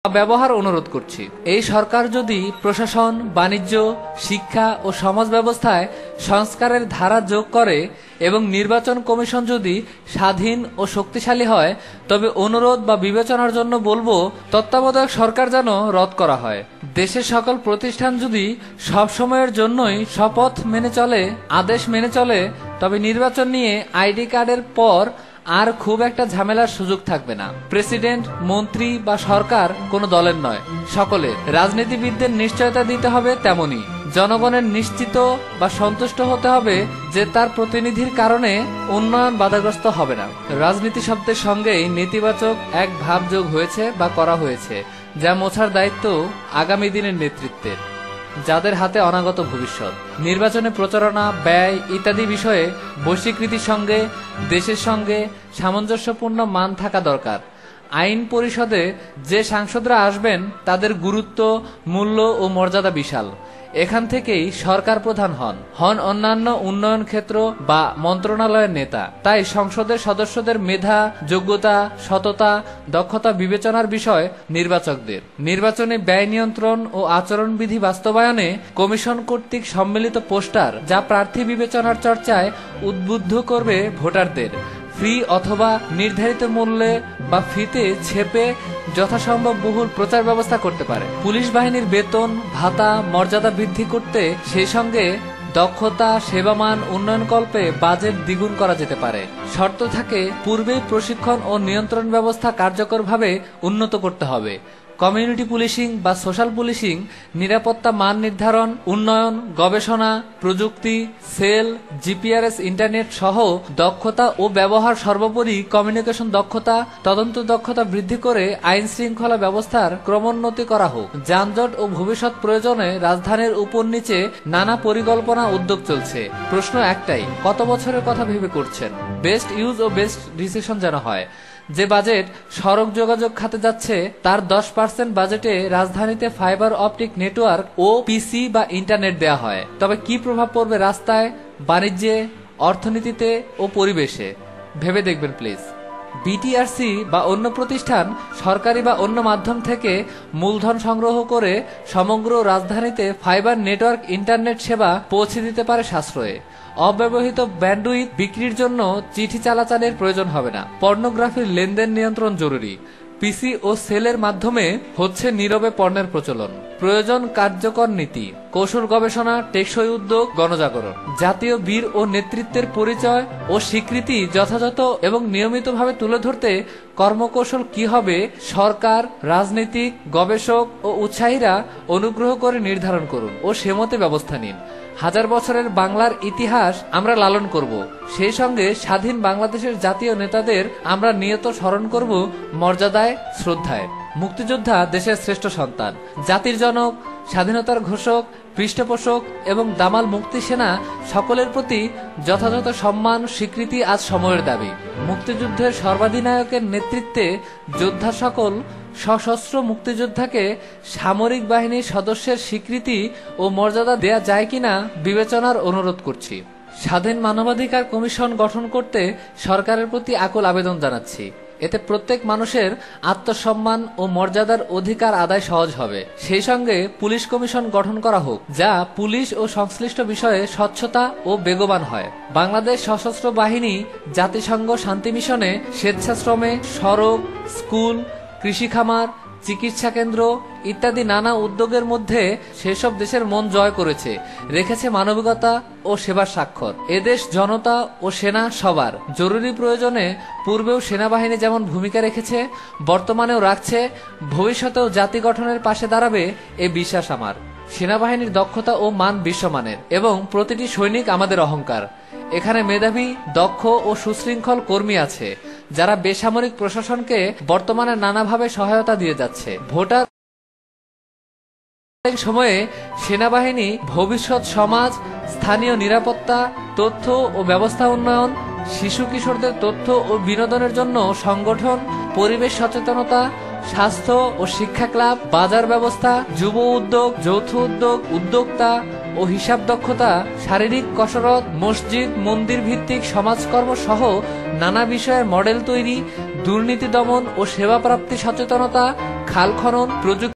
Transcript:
ব্যবহার অনুরোধ করছি। এই সরকার যদি প্রশাসন, বাণিজ্য, শিক্ষা ও সমাজ ব্যবস্থায় সংস্কারের ধারা যোগ করে এবং নির্বাচন কমিশন যদি স্বাধীন ও শক্তিশালী হয়, তবে অনুরোধ বা বিবেচনার জন্য বলবো তত্ত্বাবধায়ক সরকার যেন রদ করা হয়। দেশের সকল প্রতিষ্ঠান যদি সব সময়ের জন্যই শপথ মেনে চলে, আদেশ মেনে চলে, তবে নির্বাচন নিয়ে আইডি কার্ডের পর আর খুব একটা ঝামেলার সুযোগ থাকবে না। প্রেসিডেন্ট, মন্ত্রী বা সরকার কোনো দলের নয়, সকলের। রাজনীতিবিদদের নিশ্চয়তা দিতে হবে তেমনি জনগণের নিশ্চিত বা সন্তুষ্ট হতে হবে যে তার প্রতিনিধির কারণে উন্নয়ন বাধাগ্রস্ত হবে না। রাজনীতি শব্দের সঙ্গেই নেতিবাচক এক ভাব যোগ হয়েছে বা করা হয়েছে, যা মোছার দায়িত্ব আগামী দিনের নেতৃত্বের, যাদের হাতে অনাগত ভবিষ্যৎ। নির্বাচনে প্রচারণা, ব্যয় ইত্যাদি বিষয়ে বৈশ্বিকৃতির সঙ্গে দেশের সঙ্গে সামঞ্জস্যপূর্ণ মান থাকা দরকার। আইন পরিষদে যে সাংসদরা আসবেন তাদের গুরুত্ব, মূল্য ও মর্যাদা বিশাল। এখান থেকেই সরকার প্রধান হন অন্যান্য উন্নয়ন ক্ষেত্র বা মন্ত্রণালয়ের নেতা। তাই সংসদের সদস্যদের মেধা, যোগ্যতা, সততা, দক্ষতা বিবেচনার বিষয় নির্বাচকদের। নির্বাচনে ব্যয় নিয়ন্ত্রণ ও আচরণবিধি বাস্তবায়নে কমিশন কর্তৃক সম্মিলিত পোস্টার, যা প্রার্থী বিবেচনার চর্চায় উদ্বুদ্ধ করবে ভোটারদের। ফ্রি অথবা নির্ধারিত মূল্যে বা ফিতে ছেপে যথাসম্ভব বহুল প্রচার ব্যবস্থা করতে পারে। পুলিশ বাহিনীর বেতন, ভাতা, মর্যাদা বৃদ্ধি করতে সেই সঙ্গে দক্ষতা, সেবামান উন্নয়নকল্পে বাজেট দ্বিগুণ করা যেতে পারে। শর্ত থাকে পূর্বেই প্রশিক্ষণ ও নিয়ন্ত্রণ ব্যবস্থা কার্যকরভাবে উন্নত করতে হবে। কমিউনিটি পুলিশিং বা সোশ্যাল পুলিশিং, নিরাপত্তা মান নির্ধারণ, উন্নয়ন, গবেষণা, প্রযুক্তি, সেল, জিপিআরএস, ইন্টারনেট সহ দক্ষতা ও ব্যবহার, সর্বোপরি কমিউনিকেশন দক্ষতা, তদন্ত দক্ষতা বৃদ্ধি করে আইন শৃঙ্খলা ব্যবস্থার ক্রমোন্নতি করা হোক। যানজট ও ভবিষ্যৎ প্রয়োজনে রাজধানীর উপর নিচে নানা পরিকল্পনা উদ্যোগ চলছে। প্রশ্ন একটাই, কত বছরের কথা ভেবে করছেন? বেস্ট ইউজ ও বেস্ট ডিসিশন যেন হয়। যে বাজেট সড়ক যোগাযোগ খাতে যাচ্ছে তার 10% বাজেটে রাজধানীতে ফাইবার অপটিক নেটওয়ার্ক ও পিসি বা ইন্টারনেট দেয়া হয়, তবে কি প্রভাব পড়বে রাস্তায়, বাণিজ্যে, অর্থনীতিতে ও পরিবেশে ভেবে দেখবেন প্লিজ। বিটিআরসি বা অন্য প্রতিষ্ঠান সরকারি বা অন্য মাধ্যম থেকে মূলধন সংগ্রহ করে সমগ্র রাজধানীতে ফাইবার নেটওয়ার্ক ইন্টারনেট সেবা পৌঁছে দিতে পারে সাশ্রয়ে। অব্যবহৃত ব্যান্ডউইথ বিক্রির জন্য চিঠি চালাচালের প্রয়োজন হবে না। পর্নোগ্রাফির লেনদেন নিয়ন্ত্রণ জরুরি। পিসি ও সেলের মাধ্যমে হচ্ছে নীরবে পণ্যের প্রচলন। প্রয়োজন কার্যকর নীতি, কৌশল গবেষণা, টেকসই উদ্যোগ, গণজাগরণ। জাতীয় বীর ও নেতৃত্বের পরিচয় ও স্বীকৃতি যথাযথ এবং নিয়মিতভাবে তুলে ধরতে কর্মকৌশল কি হবে, সরকার, রাজনীতিক, গবেষক ও উৎসাহীরা অনুগ্রহ করে নির্ধারণ করুন ও সেমতে ব্যবস্থা নিন। হাজার বছরের বাংলার ইতিহাস আমরা লালন করব, সেই সঙ্গে স্বাধীন বাংলাদেশের জাতীয় নেতাদের আমরা নিয়ত স্মরণ করব মর্যাদায়, শ্রদ্ধায়। মুক্তিযোদ্ধা দেশের শ্রেষ্ঠ সন্তান, জাতির জনক, স্বাধীনতার ঘোষক, পৃষ্ঠপোষক এবং দামাল মুক্তি সেনা সকলের প্রতি যথাযথ সম্মান, স্বীকৃতি আজ সময়ের দাবি। মুক্তিযুদ্ধের সর্বাধিনায়কের নেতৃত্বে যোদ্ধা সকল সশস্ত্র মুক্তিযোদ্ধাকে সামরিক বাহিনীর সদস্যের স্বীকৃতি ও মর্যাদা দেয়া যায় কিনা বিবেচনার অনুরোধ করছি। স্বাধীন মানবাধিকার কমিশন গঠন করতে সরকারের প্রতি আকুল আবেদন জানাচ্ছি। এতে প্রত্যেক মানুষের আত্মসম্মান ও মর্যাদার অধিকার আদায় সহজ হবে। সেই সঙ্গে পুলিশ কমিশন গঠন করা হোক, যা পুলিশ ও সংশ্লিষ্ট বিষয়ে স্বচ্ছতা ও বেগবান হয়। বাংলাদেশ সশস্ত্র বাহিনী জাতিসংঘ শান্তি মিশনে স্বেচ্ছাশ্রমে সড়ক, স্কুল, কৃষি খামার, চিকিৎসা কেন্দ্র ইত্যাদি নানা উদ্যোগের মধ্যে সেসব দেশের মন জয় করেছে, রেখেছে মানবিকতা ও সেবার স্বাক্ষর। এদেশ জনতা ও সেনা সবার। জরুরি প্রয়োজনে পূর্বেও সেনাবাহিনী যেমন ভূমিকা রেখেছে, বর্তমানেও রাখছে, ভবিষ্যতেও জাতি গঠনের পাশে দাঁড়াবে এ বিশ্বাস আমার। সেনাবাহিনীর দক্ষতা ও মান বিশ্বমানের এবং প্রতিটি সৈনিক আমাদের অহংকার। এখানে মেধাবী, দক্ষ ও সুশৃঙ্খল কর্মী আছে, যারা বেসামরিক প্রশাসনকে বর্তমানে নানাভাবে সহায়তা দিয়ে যাচ্ছে। ভোটার সময়ে সেনাবাহিনী ভবিষ্যৎ সমাজ, স্থানীয় নিরাপত্তা, তথ্য ও ব্যবস্থা উন্নয়ন, শিশু কিশোরদের তথ্য ও বিনোদনের জন্য সংগঠন, পরিবেশ সচেতনতা, স্বাস্থ্য ও শিক্ষা ক্লাব, বাজার ব্যবস্থা, যুব উদ্যোগ, যৌথ উদ্যোগ, উদ্যোক্তা ও হিসাব দক্ষতা, শারীরিক কসরত, মসজিদ, মন্দির ভিত্তিক সমাজকর্ম সহ নানা বিষয়ের মডেল তৈরি, দুর্নীতি দমন ও সেবা প্রাপ্তি সচেতনতা, খাল খনন, প্রযুক্তি